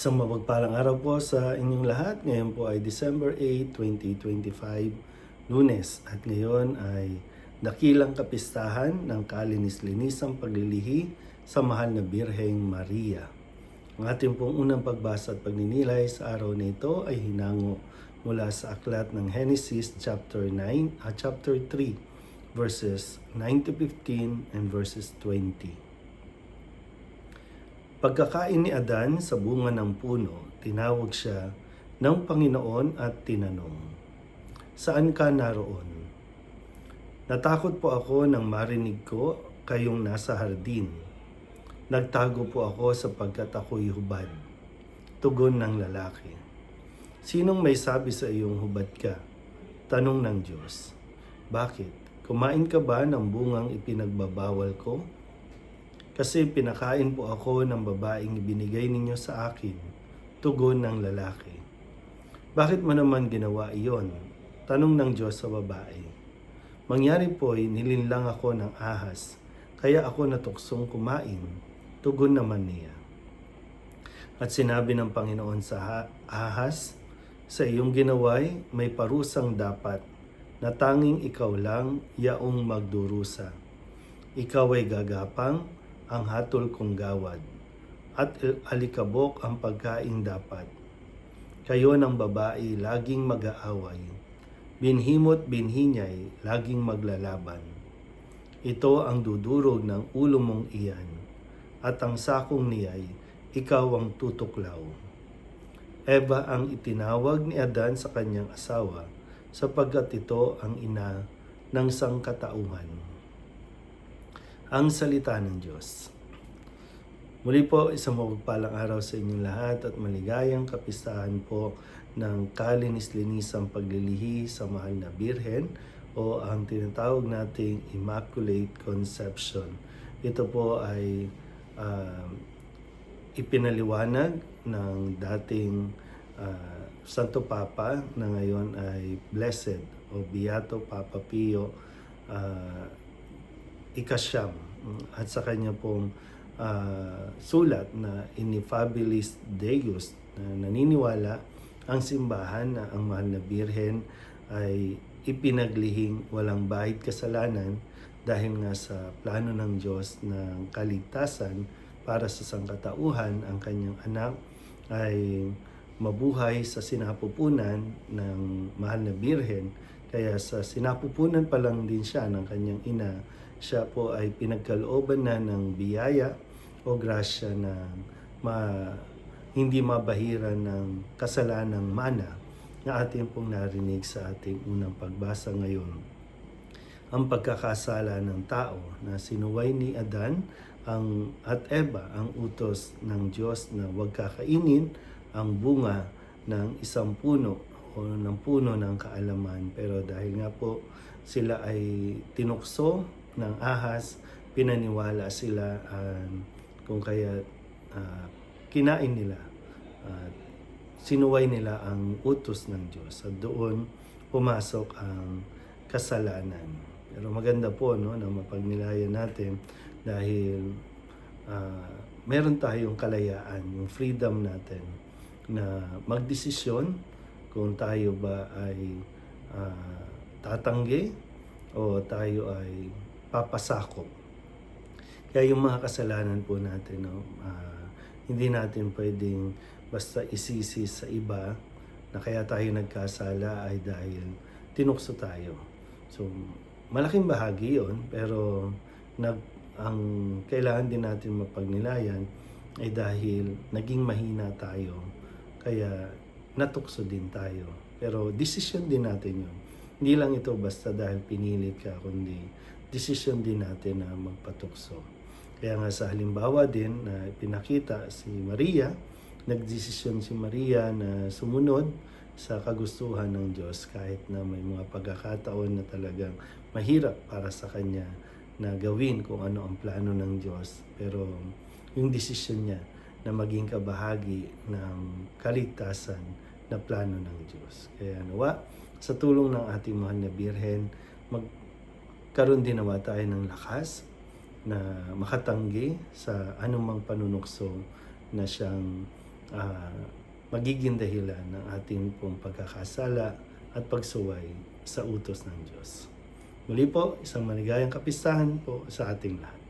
Isang mapagpalang araw po sa inyong lahat. Ngayon po ay December 8, 2025, Lunes. At ngayon ay dakilang kapistahan ng kalinis-linisang paglilihi sa mahal na Birheng Maria. Ang ating pong unang pagbasa at pagninilay sa araw na ito ay hinango mula sa aklat ng Genesis chapter 3, verses 9 to 15 and verses 20. Pagkakain ni Adan sa bunga ng puno, tinawag siya ng Panginoon at tinanong, "Saan ka naroon?" "Natakot po ako nang marinig ko kayong nasa hardin. Nagtago po ako sapagkat ako'y hubad." Tugon ng lalaki, "Sinong may sabi sa iyong hubad ka?" Tanong ng Diyos, "Bakit? Kumain ka ba ng bungang ipinagbabawal ko? Kasi pinakain po ako ng babaeng ibinigay ninyo sa akin." Tugon ng lalaki, "Bakit mo naman ginawa iyon?" Tanong ng Diyos sa babae, "Mangyari po'y nilinlang ako ng ahas, kaya ako natuksong kumain." Tugon naman niya. At sinabi ng Panginoon sa ahas, "Sa iyong ginaway may parusang dapat, na tanging ikaw lang yaong magdurusa. Ikaw ay gagapang, ang hatol kong gawad, at alikabok ang pagkain dapat. Kayo ng babae laging mag-aaway, binhimo't binhi niya'y laging maglalaban. Ito ang dudurog ng ulo mong iyan, at ang sakong niya'y ikaw ang tutuklaw." Eva ang itinawag ni Adan sa kanyang asawa, sapagkat ito ang ina ng sangkatauhan. Ang salita ng Diyos. Muli po, isang mapagpalang araw sa inyong lahat at maligayang kapistahan po ng kalinis-linisang paglilihi sa mahal na Birhen o ang tinatawag nating Immaculate Conception. Ito po ay ipinaliwanag ng dating Santo Papa na ngayon ay Blessed o Beato Papa Pio Ikasyam, at sa kanya pong sulat na Ineffabilis Deus, na naniniwala ang simbahan na ang mahal na Birhen ay ipinaglihing walang bahid kasalanan dahil nga sa plano ng Diyos ng kaligtasan para sa sangkatauhan. Ang kanyang anak ay mabuhay sa sinapupunan ng mahal na Birhen, kaya sa sinapupunan pa lang din siya ng kanyang ina, siya po ay pinagkalooban na ng biyaya o grasya na hindi mabahiran ng kasalanang mana na ating pong narinig sa ating unang pagbasa ngayon. Ang pagkakasala ng tao na sinuway ni Adan at Eva ang utos ng Diyos na huwag kakainin ang bunga ng isang puno o ng puno ng kaalaman. Pero dahil nga po sila ay tinukso ng ahas, pinaniwala sila, kung kaya kinain nila at sinuway nila ang utos ng Diyos, at doon pumasok ang kasalanan. Pero maganda po, no, na mapagnilayan natin dahil meron tayong kalayaan, yung freedom natin na magdesisyon kung tayo ba ay tatanggi o tayo ay papasakop. Kaya yung mga kasalanan po natin, no, hindi natin pwedeng basta isisi sa iba na kaya tayo nagkasala ay dahil tinukso tayo. So, malaking bahagi yon, pero ang kailangan din natin mapagnilayan ay dahil naging mahina tayo, kaya natukso din tayo. Pero desisyon din natin yun. Hindi lang ito basta dahil pinilit ka, kundi desisyon din natin na magpatukso. Kaya nga sa halimbawa din na pinakita si Maria, nagdesisyon si Maria na sumunod sa kagustuhan ng Diyos kahit na may mga pagkakataon na talagang mahirap para sa kanya na gawin kung ano ang plano ng Diyos. Pero yung desisyon niya na maging kabahagi ng kaligtasan na plano ng Diyos. Kaya nawa, sa tulong ng ating mahal na Birhen, magkaroon din nawa tayo ng lakas na makatanggi sa anumang panunukso na siyang ah, magiging dahilan ng ating pong pagkakasala at pagsuway sa utos ng Diyos. Muli po, isang maligayang kapistahan po sa ating lahat.